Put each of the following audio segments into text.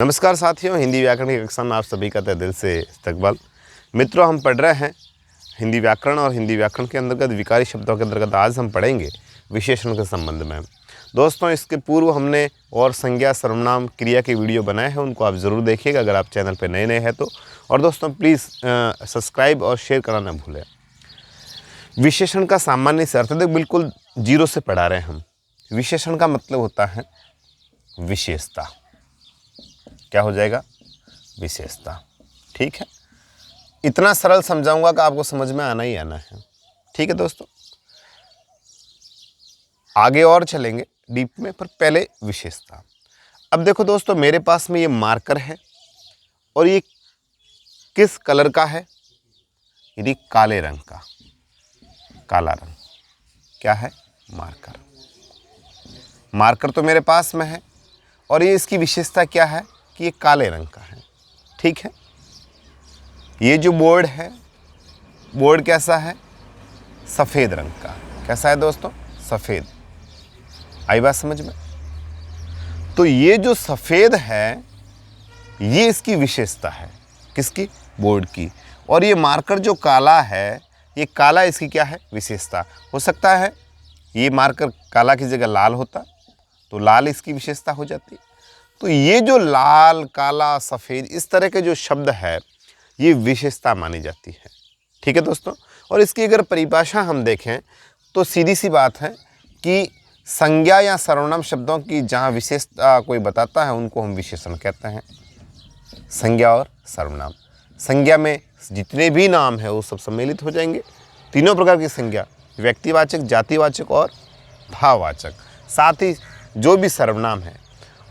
नमस्कार साथियों, हिंदी व्याकरण की कक्षा में आप सभी का तहे दिल से इस्तकबाल। मित्रों, हम पढ़ रहे हैं हिंदी व्याकरण और हिंदी व्याकरण के अंतर्गत विकारी शब्दों के अंतर्गत आज हम पढ़ेंगे विशेषण के संबंध में। दोस्तों, इसके पूर्व हमने और संज्ञा, सर्वनाम, क्रिया के वीडियो बनाए हैं, उनको आप ज़रूर देखिएगा अगर आप चैनल पर नए हैं तो। और दोस्तों प्लीज़ सब्सक्राइब और शेयर करना ना भूलें। विशेषण का सामान्य से अर्थ बिल्कुल जीरो से पढ़ा रहे हैं हम। विशेषण का मतलब होता है विशेषता। क्या हो जाएगा? विशेषता। ठीक है, इतना सरल समझाऊंगा कि आपको समझ में आना ही आना है। ठीक है दोस्तों, आगे और चलेंगे डीप में, पर पहले विशेषता। अब देखो दोस्तों, मेरे पास में ये मार्कर है और ये किस कलर का है? यदि काले रंग का, काला रंग क्या है? मार्कर। मार्कर तो मेरे पास में है और ये इसकी विशेषता क्या है कि ये काले रंग का है। ठीक है, ये जो बोर्ड है, बोर्ड कैसा है? सफ़ेद रंग का। कैसा है दोस्तों? सफ़ेद। आई बात समझ में? तो ये जो सफ़ेद है ये इसकी विशेषता है। किसकी? बोर्ड की। और ये मार्कर जो काला है, ये काला इसकी क्या है? विशेषता। हो सकता है ये मार्कर काला की जगह लाल होता तो लाल इसकी विशेषता हो जाती। तो ये जो लाल, काला, सफ़ेद इस तरह के जो शब्द है ये विशेषता मानी जाती है। ठीक है दोस्तों, और इसकी अगर परिभाषा हम देखें तो सीधी सी बात है कि संज्ञा या सर्वनाम शब्दों की जहाँ विशेषता कोई बताता है उनको हम विशेषण कहते हैं। संज्ञा और सर्वनाम। संज्ञा में जितने भी नाम है वो सब सम्मिलित हो जाएंगे। तीनों प्रकार की संज्ञा, व्यक्तिवाचक, जातिवाचक और भाववाचक। साथ ही जो भी सर्वनाम है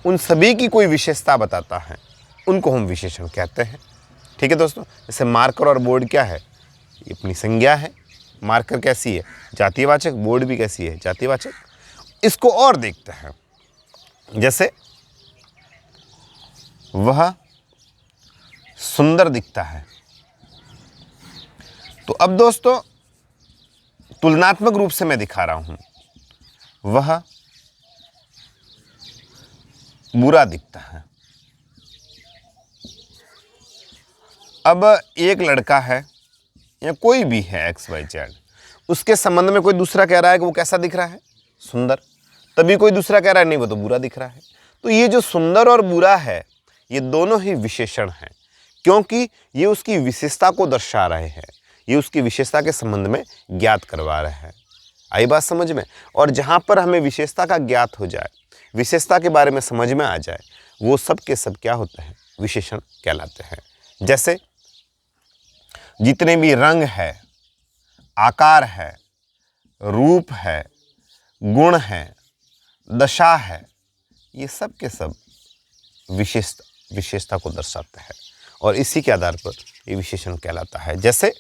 उन सभी की कोई विशेषता बताता है, उनको हम विशेषण कहते हैं। ठीक है दोस्तों, जैसे मार्कर और बोर्ड क्या है? ये अपनी संज्ञा है। मार्कर कैसी है? जातिवाचक। बोर्ड भी कैसी है? जातिवाचक। इसको और देखते हैं, जैसे वह सुंदर दिखता है। तो अब दोस्तों तुलनात्मक रूप से मैं दिखा रहा हूं, वह बुरा दिखता है। अब एक लड़का है या कोई भी है XYZ, उसके संबंध में कोई दूसरा कह रहा है कि वो कैसा दिख रहा है? सुंदर। तभी कोई दूसरा कह रहा है नहीं वो तो बुरा दिख रहा है। तो ये जो सुंदर और बुरा है ये दोनों ही विशेषण हैं, क्योंकि ये उसकी विशेषता को दर्शा रहे हैं, ये उसकी विशेषता के संबंध में ज्ञात करवा रहे हैं। आई बात समझ में? और जहाँ पर हमें विशेषता का ज्ञात हो जाए, विशेषता के बारे में समझ में आ जाए, वो सब के सब क्या होते हैं? विशेषण कहलाते हैं। जैसे जितने भी रंग है, आकार है, रूप है, गुण है, दशा है, ये सब के सब विशेषता को दर्शाते हैं और इसी के आधार पर ये विशेषण कहलाता है। जैसे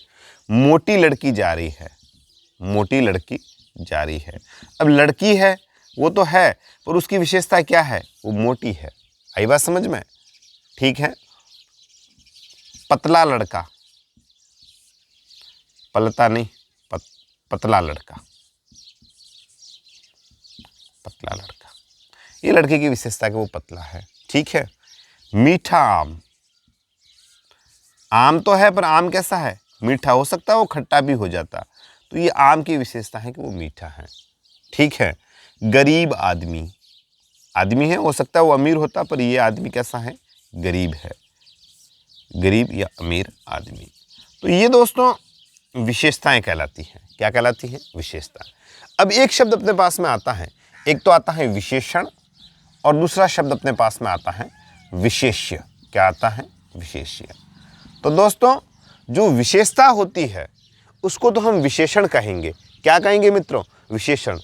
मोटी लड़की जा रही है, मोटी लड़की जा रही है। अब लड़की है वो तो है, पर उसकी विशेषता क्या है? वो मोटी है। आई बात समझ में? ठीक है। पतला लड़का, पलता नहीं, पतला लड़का, पतला लड़का, ये लड़के की विशेषता है कि वो पतला है। ठीक है। मीठा आम, आम तो है पर आम कैसा है? मीठा। हो सकता है वो खट्टा भी हो जाता, तो ये आम की विशेषता है कि वो मीठा है। ठीक है। गरीब आदमी, आदमी है, हो सकता है वो अमीर होता, पर ये आदमी कैसा है? गरीब है। गरीब या अमीर आदमी। तो ये दोस्तों विशेषताएं कहलाती हैं। क्या कहलाती है? विशेषता। अब एक शब्द अपने पास में आता है, एक तो आता है विशेषण और दूसरा शब्द अपने पास में आता है विशेष्य। क्या आता है? विशेष्य। तो दोस्तों जो विशेषता होती है उसको तो हम विशेषण कहेंगे। क्या कहेंगे मित्रों? विशेषण।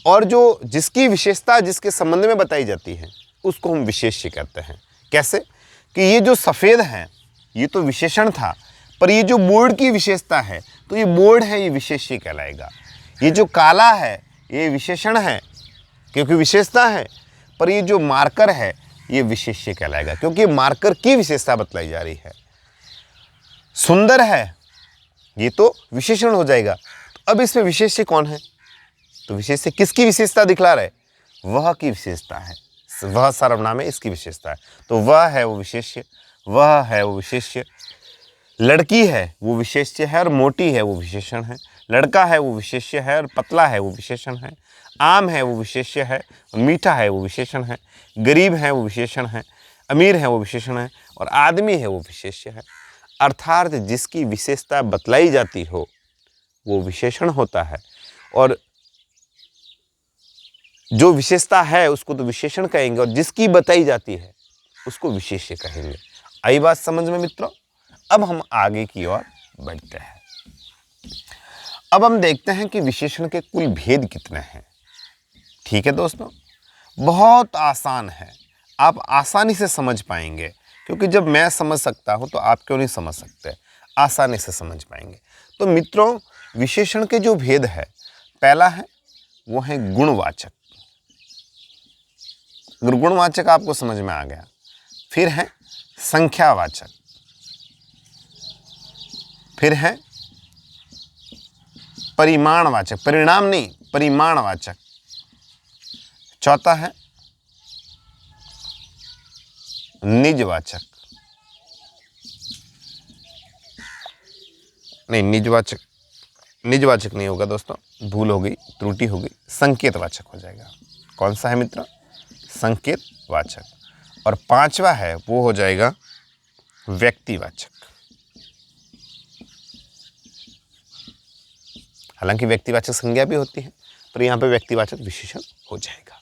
और जो जिसकी विशेषता जिसके संबंध में बताई जाती है उसको हम विशेष्य कहते हैं। कैसे? कि ये जो सफ़ेद है ये तो विशेषण था, पर ये जो बोर्ड की विशेषता है तो ये बोर्ड है, ये विशेष्य कहलाएगा। ये जो काला है ये विशेषण है क्योंकि विशेषता है, पर ये जो मार्कर है ये विशेष्य कहलाएगा क्योंकि मार्कर की विशेषता बतलाई जा रही है। सुंदर है ये तो विशेषण हो जाएगा। तो अब इसमें विशेष्य कौन है? तो विशेष्य किसकी विशेषता दिखला रहा है? वह की विशेषता है, वह सर्वनाम है, इसकी विशेषता है। तो वह है वो विशेष्य, वह है वो विशेष्य, लड़की है वो विशेष्य है और मोटी है वो विशेषण है, लड़का है वो विशेष्य है और पतला है वो विशेषण है, आम है वो विशेष्य है और मीठा है वो विशेषण है, गरीब है वो विशेषण है, अमीर है वो विशेषण है और आदमी है वो विशेष्य है। अर्थात जिसकी विशेषता बतलाई जाती हो वो विशेषण होता है, और जो विशेषता है उसको तो विशेषण कहेंगे, और जिसकी बताई जाती है उसको विशेष्य कहेंगे। आई बात समझ में मित्रों? अब हम आगे की ओर बढ़ते हैं। अब हम देखते हैं कि विशेषण के कुल भेद कितने हैं। ठीक है दोस्तों, बहुत आसान है, आप आसानी से समझ पाएंगे, क्योंकि जब मैं समझ सकता हूं तो आप क्यों नहीं समझ सकते, आसानी से समझ पाएंगे। तो मित्रों, विशेषण के जो भेद है, पहला है वो है गुणवाचक। अगर गुणवाचक आपको समझ में आ गया, फिर है संख्यावाचक, फिर है परिमाणवाचक, परिणाम नहीं परिमाणवाचक, चौथा है निजवाचक, नहीं निजवाचक, निजवाचक नहीं होगा दोस्तों, भूल हो गई, त्रुटि हो गई, संकेतवाचक हो जाएगा। कौन सा है मित्र? संकेतवाचक। और पांचवा है वो हो जाएगा व्यक्तिवाचक। हालांकि व्यक्तिवाचक संज्ञा भी होती है, पर यहाँ पे व्यक्तिवाचक विशेषण हो जाएगा।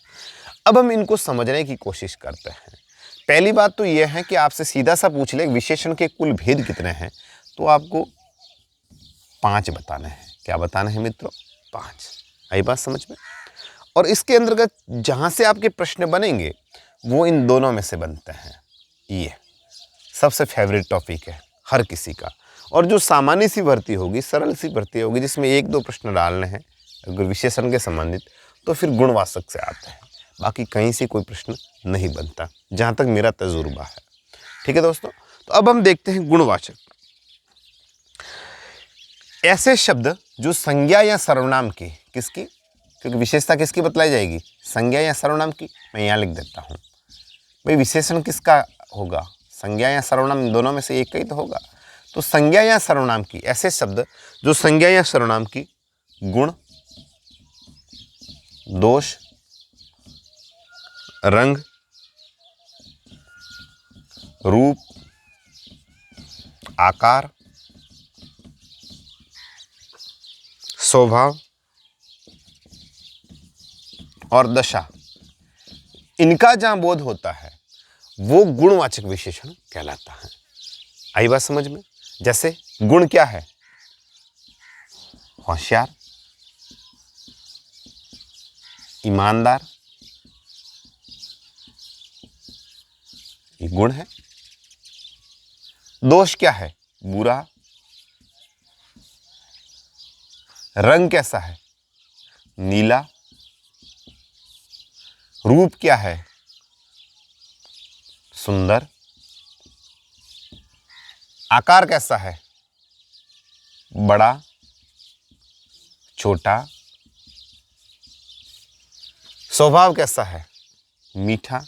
अब हम इनको समझने की कोशिश करते हैं। पहली बात तो यह है कि आपसे सीधा सा पूछ ले विशेषण के कुल भेद कितने हैं, तो आपको 5 बताना है। क्या बताना है मित्रों? 5। आई बात समझ में? और इसके अंतर्गत जहां से आपके प्रश्न बनेंगे वो इन दोनों में से बनते हैं। ये सबसे फेवरेट टॉपिक है हर किसी का, और जो सामान्य सी भर्ती होगी, सरल सी भर्ती होगी, जिसमें 1-2 प्रश्न डालने हैं अगर विशेषण के संबंधित, तो फिर गुणवाचक से आते हैं। बाकी कहीं से कोई प्रश्न नहीं बनता, जहां तक मेरा तजुर्बा है। ठीक है दोस्तों, तो अब हम देखते हैं गुणवाचक। ऐसे शब्द जो संज्ञा या सर्वनाम की, किसकी, क्योंकि विशेषता किसकी बतलाई जाएगी? संज्ञा या सर्वनाम की। मैं यहाँ लिख देता हूँ भाई, विशेषण किसका होगा? संज्ञा या सर्वनाम, दोनों में से एक का ही तो होगा। तो संज्ञा या सर्वनाम की, ऐसे शब्द जो संज्ञा या सर्वनाम की गुण, दोष, रंग, रूप, आकार, स्वभाव और दशा, इनका जहां बोध होता है वो गुणवाचक विशेषण कहलाता है। आई बात समझ में? जैसे गुण क्या है? होशियार, ईमानदार, ये गुण है। दोष क्या है? बुरा। रंग कैसा है? नीला। रूप क्या है? सुंदर। आकार कैसा है? बड़ा, छोटा। स्वभाव कैसा है? मीठा,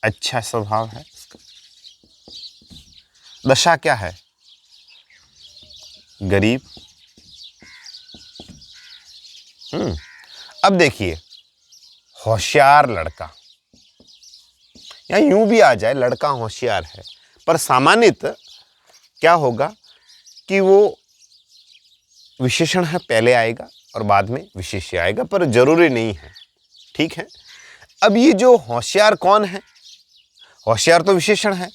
अच्छा स्वभाव है इसका। दशा क्या है? गरीब। अब देखिए, होशियार लड़का, या यूं भी आ जाए लड़का होशियार है, पर सामान्यतः क्या होगा कि वो विशेषण है पहले आएगा और बाद में विशेष्य आएगा, पर जरूरी नहीं है। ठीक है। अब ये जो होशियार कौन है? होशियार तो विशेषण है,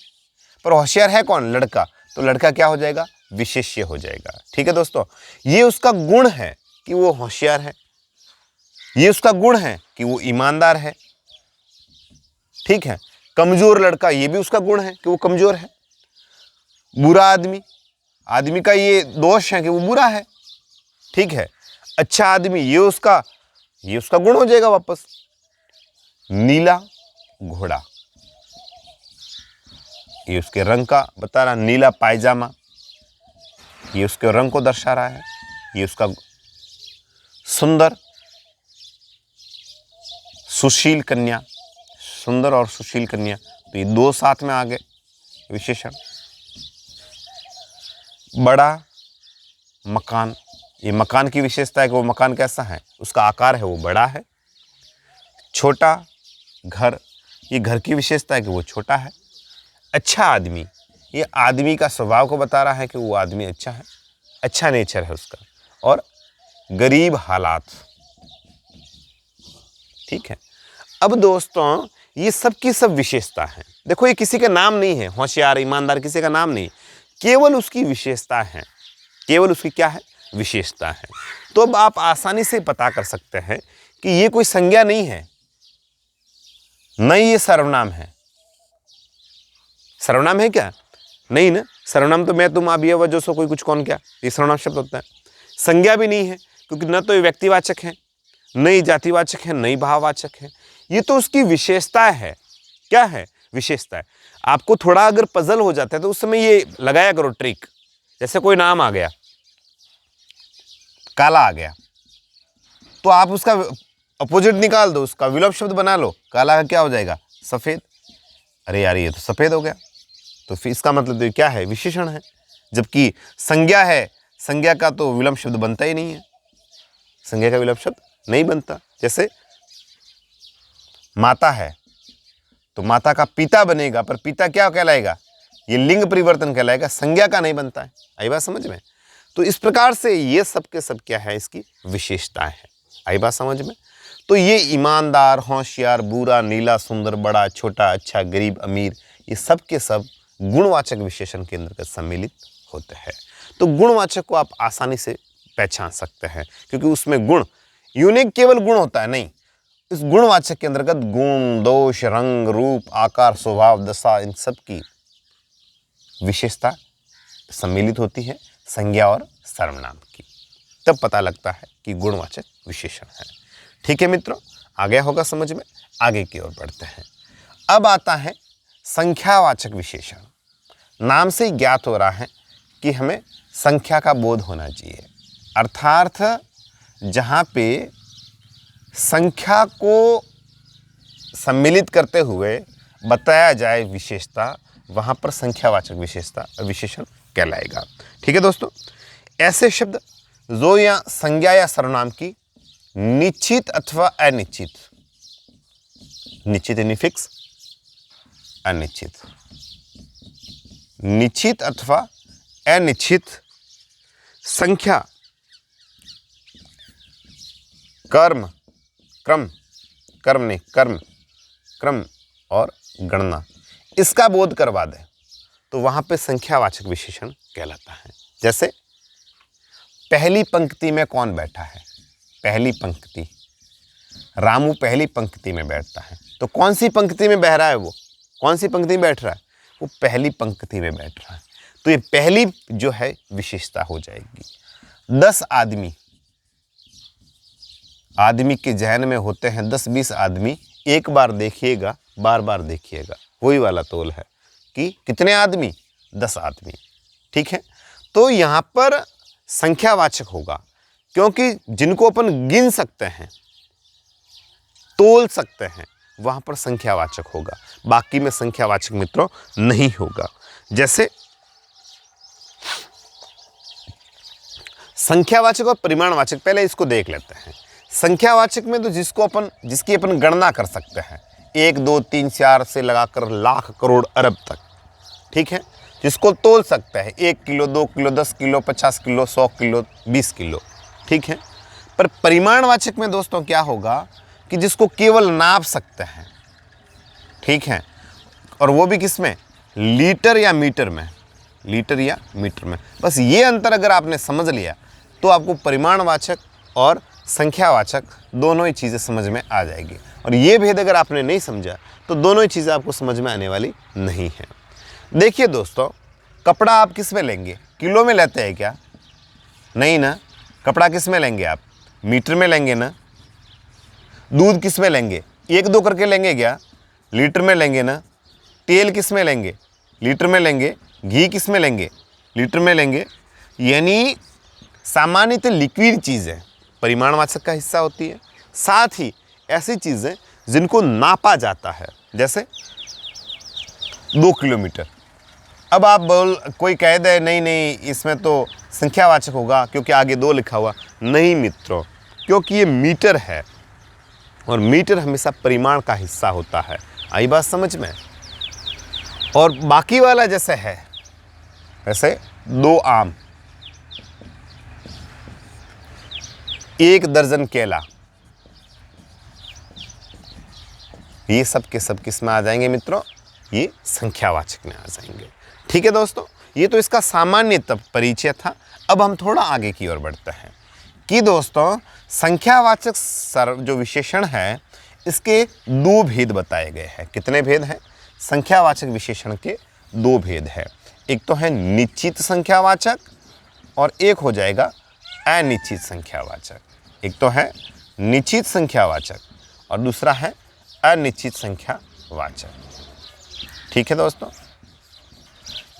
पर होशियार है कौन? लड़का। तो लड़का क्या हो जाएगा? विशेष्य हो जाएगा। ठीक है दोस्तों, ये उसका गुण है कि वो होशियार है, ये उसका गुण है कि वो ईमानदार है। ठीक है। कमजोर लड़का, ये भी उसका गुण है कि वो कमजोर है। बुरा आदमी, आदमी का ये दोष है कि वो बुरा है। ठीक है। अच्छा आदमी, ये उसका गुण हो जाएगा वापस। नीला घोड़ा, ये उसके रंग का बता रहा। नीला पायजामा, ये उसके रंग को दर्शा रहा है। ये उसका सुंदर, सुशील कन्या, सुंदर और सुशील कन्या, तो ये दो साथ में आ गए विशेषण। बड़ा मकान, ये मकान की विशेषता है कि वो मकान कैसा है, उसका आकार है वो बड़ा है। छोटा घर, ये घर की विशेषता है कि वो छोटा है। अच्छा आदमी, ये आदमी का स्वभाव को बता रहा है कि वो आदमी अच्छा है, अच्छा नेचर है उसका। और गरीब हालात, ठीक है। अब दोस्तों ये सब की सब विशेषता है। देखो ये किसी का नाम नहीं है, होशियार ईमानदार किसी का नाम नहीं, केवल उसकी विशेषता है, केवल उसकी क्या है, विशेषता है। तो अब आप आसानी से पता कर सकते हैं कि ये कोई संज्ञा नहीं है, नहीं ये सर्वनाम है। सर्वनाम है क्या? नहीं ना, सर्वनाम तो मैं तुम आप ये वह जो सो कोई कुछ कौन क्या, ये सर्वनाम शब्द होता है। संज्ञा भी नहीं है, क्योंकि न तो ये व्यक्तिवाचक है, न ही जातिवाचक है, न ही भाववाचक है। ये तो उसकी विशेषता है। क्या है? विशेषता है। आपको थोड़ा अगर पजल हो जाता है तो उस समय ये लगाया करो ट्रिक। जैसे कोई नाम आ गया, काला आ गया, तो आप उसका अपोजिट निकाल दो, उसका विलोप शब्द बना लो। काला का क्या हो जाएगा? सफेद। अरे यार ये तो सफेद हो गया, तो फिर इसका मतलब तो क्या है? विशेषण है। जबकि संज्ञा है, संज्ञा का तो विलोप शब्द बनता ही नहीं है, संज्ञा का विलोप शब्द नहीं बनता। जैसे माता है तो माता का पिता बनेगा, पर पिता क्या कहलाएगा? ये लिंग परिवर्तन कहलाएगा, संज्ञा का नहीं बनता है। आई बात समझ में? तो इस प्रकार से ये सब के सब क्या है, इसकी विशेषता है। आई बात समझ में? तो ये ईमानदार, होशियार, बुरा, नीला, सुंदर, बड़ा, छोटा, अच्छा, गरीब, अमीर, ये सब के सब गुणवाचक विशेषण के अंतर्गत सम्मिलित होते हैं। तो गुणवाचक को आप आसानी से पहचान सकते हैं, क्योंकि उसमें गुण यूनिक केवल गुण होता है नहीं, इस गुणवाचक के अंतर्गत गुण, दोष, रंग, रूप, आकार, स्वभाव, दशा, इन सब की विशेषता सम्मिलित होती है संज्ञा और सर्वनाम की। तब पता लगता है कि गुणवाचक विशेषण है। ठीक है मित्रों, आ गया होगा समझ में? आगे की ओर बढ़ते हैं। अब आता है संख्यावाचक विशेषण। नाम से ही ज्ञात हो रहा है कि हमें संख्या का बोध होना चाहिए, अर्थात जहाँ पे संख्या को सम्मिलित करते हुए बताया जाए विशेषता, वहाँ पर संख्यावाचक विशेषता विशेषण कहलाएगा। ठीक है दोस्तों, ऐसे शब्द जो या संज्ञा या सर्वनाम की निश्चित अथवा अनिश्चित, निश्चित यानी फिक्स, अनिश्चित, निश्चित अथवा अनिश्चित संख्या, कर्म, क्रम, कर्म नहीं कर्म, क्रम और गणना, इसका बोध करवा दे तो वहां पे संख्यावाचक विशेषण कहलाता है। जैसे पहली पंक्ति में कौन बैठा है? पहली पंक्ति, रामू पहली पंक्ति में बैठता है। तो कौन सी पंक्ति में बह रहा है वो? कौन सी पंक्ति में बैठ रहा है? वो पहली पंक्ति में बैठ रहा है। तो ये पहली जो है विशेषता हो जाएगी। 10 आदमी, आदमी के जहन में होते हैं 10-20 आदमी, एक बार देखिएगा बार बार देखिएगा, वही वाला तोल है कि कितने आदमी? 10 आदमी। ठीक है, तो यहाँ पर संख्यावाचक होगा, क्योंकि जिनको अपन गिन सकते हैं, तोल सकते हैं, वहां पर संख्यावाचक होगा। बाकी में संख्यावाचक मित्रों नहीं होगा। जैसे संख्यावाचक और परिमाणवाचक, पहले इसको देख लेते हैं। संख्यावाचक में तो जिसकी अपन गणना कर सकते हैं, 1, 2, 3, 4 से लगाकर लाख, करोड़, अरब तक। ठीक है, जिसको तोल सकते हैं, 1 kilo, 2 kilo, 10 kilo, 50 kilo, 100 kilo, 20 kilo. ठीक है, पर परिमाणवाचक में दोस्तों क्या होगा कि जिसको केवल नाप सकते हैं। ठीक है, और वो भी किस में? लीटर या मीटर में, लीटर या मीटर में। बस ये अंतर अगर आपने समझ लिया तो आपको परिमाणवाचक और संख्यावाचक दोनों ही चीज़ें समझ में आ जाएगी। और ये भेद अगर आपने नहीं समझा तो दोनों ही चीज़ें आपको समझ में आने वाली नहीं है। देखिए दोस्तों, कपड़ा आप किस में लेंगे? किलो में लेते हैं क्या? नहीं ना। कपड़ा किस में लेंगे आप? मीटर में लेंगे ना। दूध किस में लेंगे? 1-2 करके लेंगे क्या? लीटर में लेंगे ना। तेल किस में लेंगे? लीटर में लेंगे। घी किस में लेंगे? लीटर में लेंगे। यानी सामान्यतः लिक्विड चीज़ें परिमाणवाचक का हिस्सा होती है। साथ ही ऐसी चीज़ें जिनको नापा जाता है, जैसे 2 किलोमीटर। अब आप कोई कह दे नहीं नहीं इसमें तो संख्यावाचक होगा क्योंकि आगे 2 लिखा हुआ। नहीं मित्रों, क्योंकि ये मीटर है और मीटर हमेशा परिमाण का हिस्सा होता है। आई बात समझ में? और बाकी वाला जैसे है, वैसे 2 आम, 1 दर्जन केला, ये सब के सब किस में आ जाएंगे मित्रों? ये संख्यावाचक में आ जाएंगे। ठीक है दोस्तों, ये तो इसका सामान्य परिचय था। अब हम थोड़ा आगे की ओर बढ़ते हैं कि दोस्तों संख्यावाचक जो विशेषण है इसके 2 भेद बताए गए हैं। कितने भेद हैं? संख्यावाचक विशेषण के 2 भेद हैं। एक तो है निश्चित संख्यावाचक और एक हो जाएगा अनिश्चित संख्यावाचक। एक तो है निश्चित संख्यावाचक और दूसरा है अनिश्चित संख्यावाचक। ठीक है दोस्तों,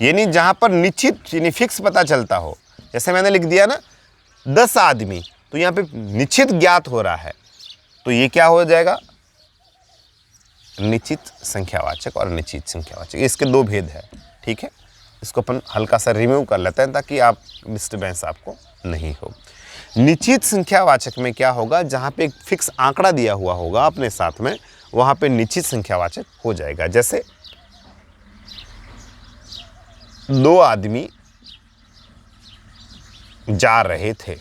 यानी जहां पर निश्चित यानी फिक्स पता चलता हो, जैसे मैंने लिख दिया ना 10 आदमी, तो यहां पे निश्चित ज्ञात हो रहा है, तो ये क्या हो जाएगा? निश्चित संख्यावाचक और अनिश्चित संख्यावाचक। इसके 2 भेद है। ठीक है, इसको अपन हल्का सा रिमूव कर लेते हैं ताकि आप डिस्टर्बेंस आपको नहीं हो। निश्चित संख्यावाचक में क्या होगा? जहां पे एक फिक्स आंकड़ा दिया हुआ होगा अपने साथ में, वहां पे निश्चित संख्यावाचक हो जाएगा। जैसे 2 आदमी जा रहे थे,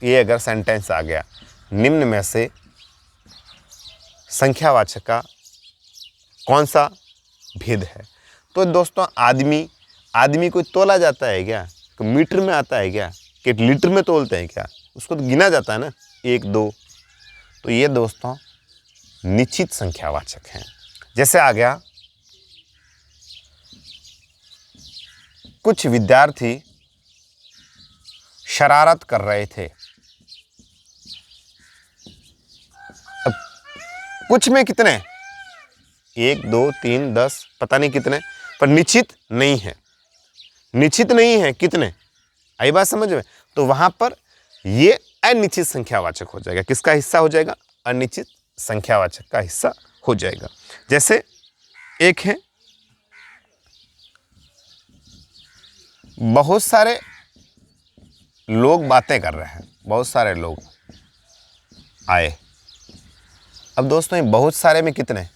ये अगर सेंटेंस आ गया, निम्न में से संख्यावाचक का कौन सा भेद है? तो दोस्तों आदमी को तोला जाता है क्या? कि मीटर में आता है क्या? कि लीटर में तोलते हैं क्या? उसको तो गिना जाता है ना, 1 2। तो ये दोस्तों निश्चित संख्यावाचक हैं। जैसे आ गया कुछ विद्यार्थी शरारत कर रहे थे। अब कुछ में कितने? 1 2 3 10 पता नहीं कितने, पर निश्चित नहीं है। निश्चित नहीं है कितने। आई बात समझ में? तो वहां पर ये अनिश्चित संख्यावाचक हो जाएगा। किसका हिस्सा हो जाएगा? अनिश्चित संख्यावाचक का हिस्सा हो जाएगा। जैसे एक है बहुत सारे लोग बातें कर रहे हैं, बहुत सारे लोग आए। अब दोस्तों ये बहुत सारे में कितने?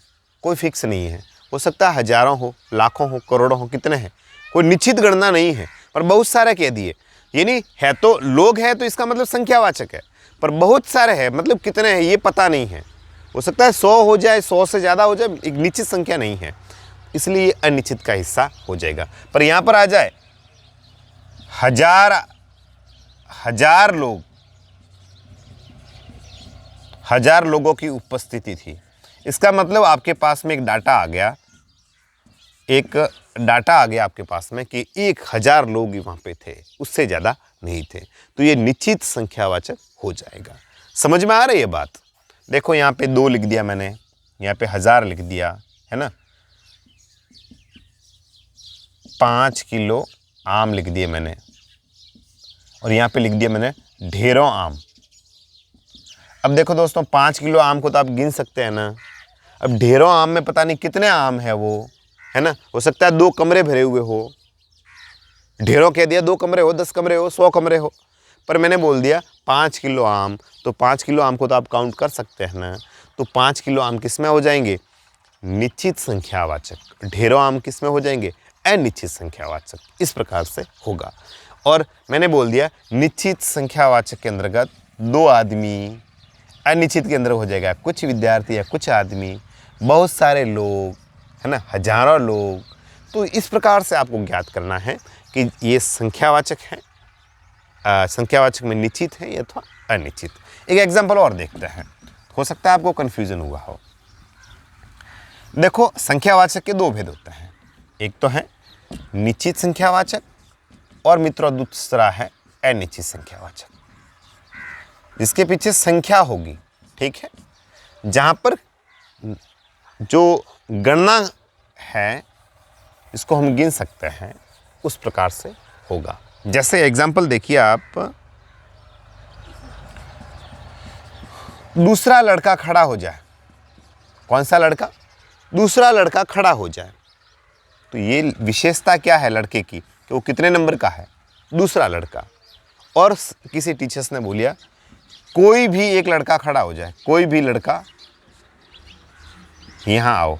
कोई फिक्स नहीं है, हो सकता है हजारों हो, लाखों हो, करोड़ों हो, कितने हैं कोई निश्चित गणना नहीं है, पर बहुत सारे कह दिए। यानी है तो लोग है तो इसका मतलब संख्यावाचक है, पर बहुत सारे हैं मतलब कितने हैं ये पता नहीं है। हो सकता है 100 हो जाए, 100 से ज़्यादा हो जाए, एक निश्चित संख्या नहीं है, इसलिए अनिश्चित का हिस्सा हो जाएगा। पर यहाँ पर आ जाए हजार लोगों की उपस्थिति थी, इसका मतलब आपके पास में एक डाटा आ गया, आपके पास में कि 1000 लोग वहाँ पे थे, उससे ज़्यादा नहीं थे, तो ये निश्चित संख्यावाचक हो जाएगा। समझ में आ रही है बात? देखो यहाँ पे 2 लिख दिया मैंने, यहाँ पे 1000 लिख दिया है ना, 5 किलो आम लिख दिए मैंने, और यहाँ पे लिख दिया मैंने ढेरों आम। अब देखो दोस्तों 5 किलो आम को तो आप गिन सकते हैं ना, अब ढेरों आम में पता नहीं कितने आम है वो, है ना, हो सकता है 2 कमरे भरे हुए हो, ढेरों कह दिया 2 कमरे हो, 10 कमरे हो, 100 कमरे हो, पर मैंने बोल दिया 5 किलो आम, तो 5 किलो आम को तो आप काउंट कर सकते हैं ना, तो 5 किलो आम किस में हो जाएंगे? निश्चित संख्यावाचक। ढेरों आम किस में हो जाएंगे? अनिश्चित संख्यावाचक। इस प्रकार से होगा। और मैंने बोल दिया निश्चित संख्यावाचक के अंतर्गत 2 आदमी, अनिश्चित के अंदर हो जाएगा कुछ विद्यार्थी या कुछ आदमी, बहुत सारे लोग, है ना, हजारों लोग। तो इस प्रकार से आपको ज्ञात करना है कि ये संख्यावाचक है, संख्यावाचक में निश्चित है अथवा अनिश्चित। एक एग्जाम्पल और देखते हैं, हो सकता है आपको कन्फ्यूजन हुआ हो। देखो संख्यावाचक के 2 भेद होते हैं, एक तो है निश्चित संख्यावाचक और मित्रों दूसरा है अनिश्चित संख्यावाचक, जिसके पीछे संख्या होगी। ठीक है, जहाँ पर जो गणना है इसको हम गिन सकते हैं, उस प्रकार से होगा। जैसे एग्जाम्पल देखिए आप, दूसरा लड़का खड़ा हो जाए। कौन सा लड़का? दूसरा लड़का खड़ा हो जाए। तो ये विशेषता क्या है लड़के की कि वो कितने नंबर का है, दूसरा लड़का। और किसी टीचर्स ने बोलिया कोई भी एक लड़का खड़ा हो जाए, कोई भी लड़का यहाँ आओ,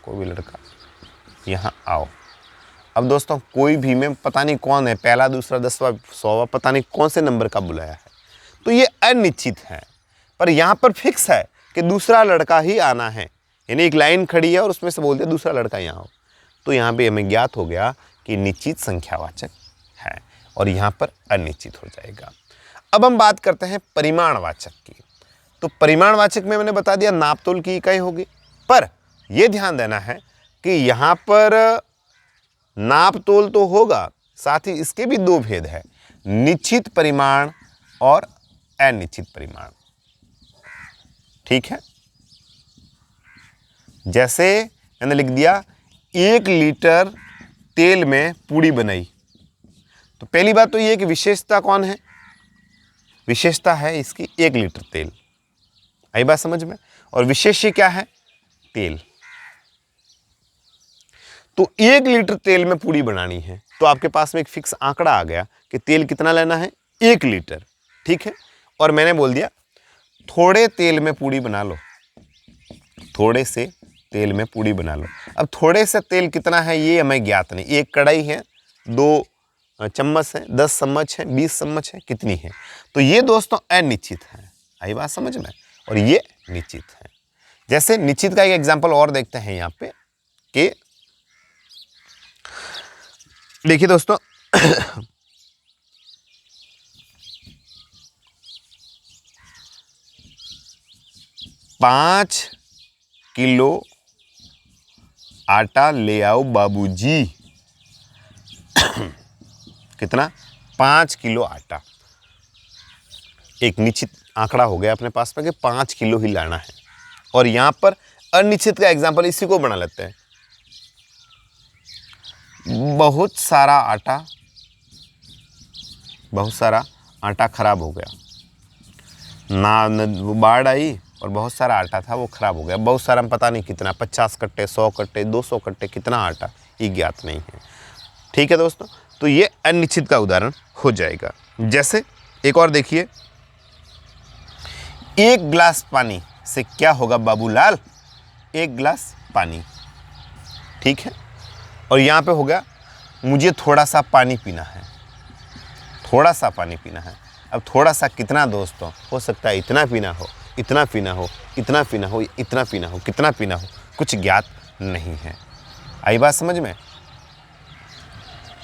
कोई भी लड़का यहाँ आओ। अब दोस्तों कोई भी में पता नहीं कौन है, पहला दूसरा 10वां 100वां, पता नहीं कौन से नंबर का बुलाया है। तो ये अनिश्चित है, पर यहाँ पर फिक्स है कि दूसरा लड़का ही आना है। यानी एक लाइन खड़ी है और उसमें से बोलते दूसरा लड़का यहाँ आओ। तो यहाँ पे हमें ज्ञात हो गया कि निश्चित संख्यावाचक है और यहाँ पर अनिश्चित हो जाएगा। अब हम बात करते हैं परिमाणवाचक की। तो परिमाणवाचक में मैंने बता दिया नापतोल की इकाई होगी, पर यह ध्यान देना है कि यहाँ पर नापतोल तो होगा, साथ ही इसके भी दो भेद है, निश्चित परिमाण और अनिश्चित परिमाण। ठीक है, जैसे मैंने लिख दिया 1 लीटर तेल में पूड़ी बनाई। तो पहली बात तो ये कि विशेषता कौन है, विशेषता है इसकी 1 लीटर तेल। आई बात समझ में। और विशेष्य क्या है, तेल। तो 1 लीटर तेल में पूड़ी बनानी है तो आपके पास में एक फिक्स आंकड़ा आ गया कि तेल कितना लेना है, 1 लीटर। ठीक है, और मैंने बोल दिया थोड़े तेल में पूड़ी बना लो, थोड़े से तेल में पूड़ी बना लो। अब थोड़े से तेल कितना है ये हमें ज्ञात नहीं, 1 कढ़ाई है, 2 चम्मच है, 10 चम्मच है, 20 चम्मच है, कितनी है। तो ये दोस्तों अनिश्चित है। आई बात समझ में। और ये निश्चित है। जैसे निश्चित का एक एग्जांपल और देखते हैं यहाँ पे कि देखिए दोस्तों 5 किलो आटा ले आओ बाबूजी। कितना, 5 किलो आटा। एक निश्चित आंकड़ा हो गया अपने पास में कि 5 किलो ही लाना है। और यहां पर अनिश्चित का एग्जांपल इसी को बना लेते हैं, बहुत सारा आटा खराब हो गया ना, वो बाढ़ आई और बहुत सारा आटा था वो खराब हो गया। बहुत सारा पता नहीं कितना, 50 कट्टे, 100 कट्टे, 200 कट्टे, कितना आटा ये ज्ञात नहीं है। ठीक है दोस्तों, तो ये अनिश्चित का उदाहरण हो जाएगा। जैसे एक और देखिए, 1 गिलास पानी से क्या होगा बाबूलाल, 1 गिलास पानी। ठीक है, और यहाँ पे हो गया मुझे थोड़ा सा पानी पीना है, थोड़ा सा पानी पीना है। अब थोड़ा सा कितना दोस्तों, हो सकता है इतना पीना हो, इतना पीना हो, इतना पीना हो, इतना पीना हो, कितना पीना हो, कुछ ज्ञात नहीं है। आई बात समझ में।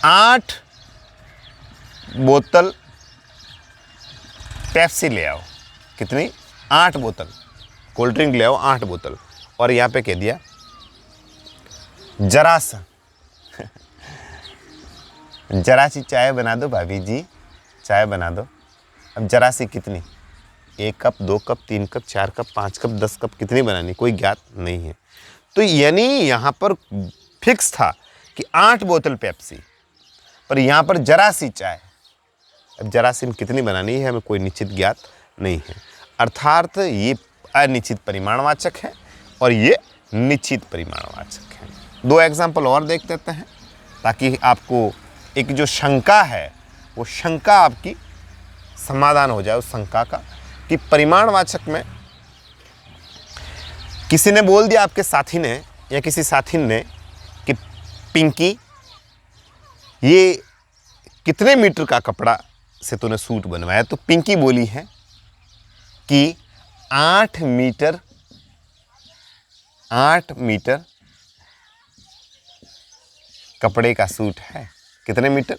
8 बोतल पेप्सी ले आओ, कितनी, 8 बोतल कोल्ड ड्रिंक ले आओ, 8 बोतल। और यहाँ पे कह दिया जरा सा जरा सी चाय बना दो भाभी जी, चाय बना दो। अब जरा सी कितनी, 1 cup, 2 cup, 3 cup, 4 cup, 5 cup, 10 cup, कितनी बनानी, कोई ज्ञात नहीं है। तो यानी यहाँ पर फिक्स था कि 8 बोतल पेप्सी, पर यहाँ पर जरा सी चाय। अब जरा सी में कितनी बनानी है हमें कोई निश्चित ज्ञात नहीं है। अर्थात ये अनिश्चित परिमाणवाचक है और ये निश्चित परिमाणवाचक है। 2 एग्जाम्पल और देख लेते हैं ताकि आपको एक जो शंका है वो शंका आपकी समाधान हो जाए उस शंका का कि परिमाणवाचक में किसी ने बोल दिया, आपके साथी ने या किसी साथी ने कि पिंकी ये कितने मीटर का कपड़ा से तूने सूट बनवाया। तो पिंकी बोली है कि 8 मीटर कपड़े का सूट है। कितने मीटर,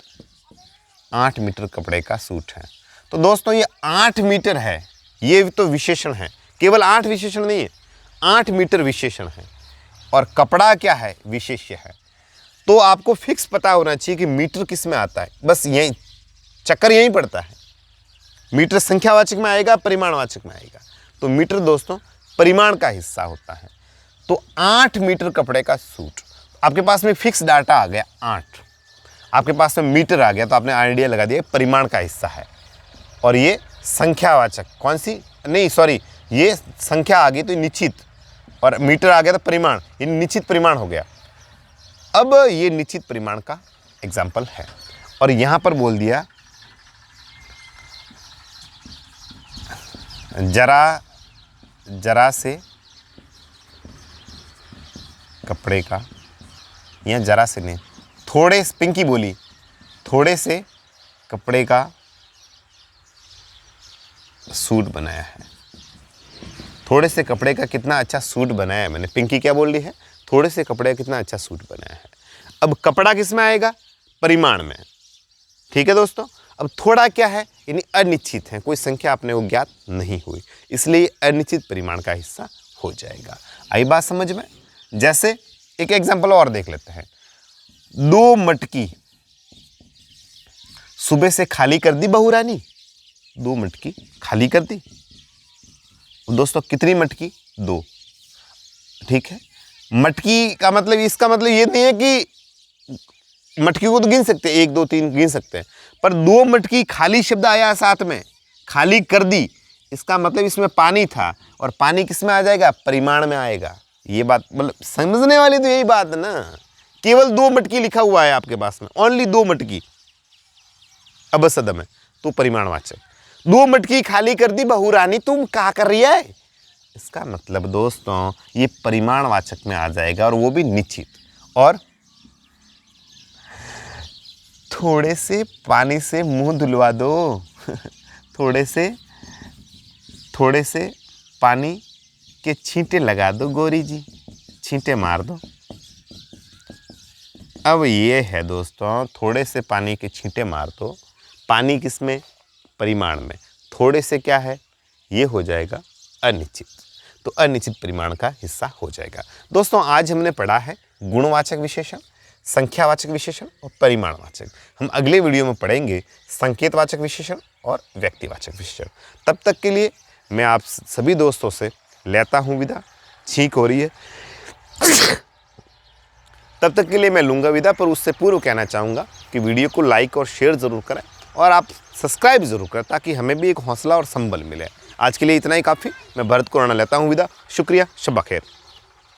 8 मीटर कपड़े का सूट है। तो दोस्तों ये 8 मीटर है, ये तो विशेषण है, केवल 8 विशेषण नहीं है, 8 मीटर विशेषण है। और कपड़ा क्या है, विशेष्य है। तो आपको फिक्स पता होना चाहिए कि मीटर किस में आता है, बस यही चक्कर यहीं पड़ता है। मीटर संख्यावाचक में आएगा, परिमाणवाचक में आएगा। तो मीटर दोस्तों परिमाण का हिस्सा होता है। तो 8 मीटर कपड़े का सूट, आपके पास में फिक्स डाटा आ गया 8, आपके पास में मीटर आ गया, तो आपने आइडिया लगा दिया परिमाण का हिस्सा है। और ये संख्यावाचक कौन सी, नहीं सॉरी, ये संख्या आ गई तो निश्चित, और मीटर आ गया तो परिमाण, ये निश्चित परिमाण हो गया। अब ये निश्चित परिमाण का एग्जाम्पल है। और यहां पर बोल दिया जरा से कपड़े का, या जरा से नहीं, थोड़े, पिंकी बोली थोड़े से कपड़े का सूट बनाया है। थोड़े से कपड़े का कितना अच्छा सूट बनाया है मैंने। पिंकी क्या बोल रही है? थोड़े से कपड़े का कितना अच्छा सूट बनाया है। अब कपड़ा किस में आएगा? परिमाण में। ठीक है दोस्तों। अब थोड़ा क्या है? यानी अनिश्चित है, कोई संख्या अपने को ज्ञात नहीं हुई, इसलिए अनिश्चित परिमाण का हिस्सा हो जाएगा। आई बात समझ में? जैसे एक एग्जांपल और देख लेते हैं। 2 मटकी सुबह से खाली कर दी बहू रानी। 2 मटकी खाली कर दी। दोस्तों कितनी मटकी? 2। ठीक है। मटकी का मतलब, इसका मतलब ये नहीं है कि मटकी को तो गिन सकते हैं, 1 2 3 गिन सकते हैं, पर 2 मटकी खाली शब्द आया साथ में, खाली कर दी, इसका मतलब इसमें पानी था, और पानी किस में आ जाएगा? परिमाण में आएगा। ये बात मतलब समझने वाली तो यही बात है ना। केवल 2 मटकी लिखा हुआ है आपके पास में, ओनली 2 मटकी अबसदम है तो परिमाणवाचक। 2 मटकी खाली कर दी बहू रानी, तुम क्या कर रही है? इसका मतलब दोस्तों ये परिमाणवाचक में आ जाएगा, और वो भी निश्चित। और थोड़े से पानी से मुंह धुलवा दो थोड़े से पानी के छींटे लगा दो गोरी जी, छींटे मार दो। अब ये है दोस्तों, थोड़े से पानी के छींटे मार दो, पानी किसमें? परिमाण में। थोड़े से क्या है? ये हो जाएगा अनिश्चित, तो अनिश्चित परिमाण का हिस्सा हो जाएगा। दोस्तों आज हमने पढ़ा है गुणवाचक विशेषण, संख्यावाचक विशेषण और परिमाणवाचक। हम अगले वीडियो में पढ़ेंगे संकेतवाचक विशेषण और व्यक्तिवाचक विशेषण। तब तक के लिए मैं आप सभी दोस्तों से लेता हूँ विदा। छींक हो रही है तब तक के लिए मैं लूँगा विदा, पर उससे पूर्व कहना चाहूँगा कि वीडियो को लाइक और शेयर ज़रूर करें, और आप सब्सक्राइब ज़रूर करें, ताकि हमें भी एक हौसला और संबल मिले। आज के लिए इतना ही काफ़ी। मैं भरत कुराना लेता हूँ विदा। शुक्रिया, शब्बा खैर।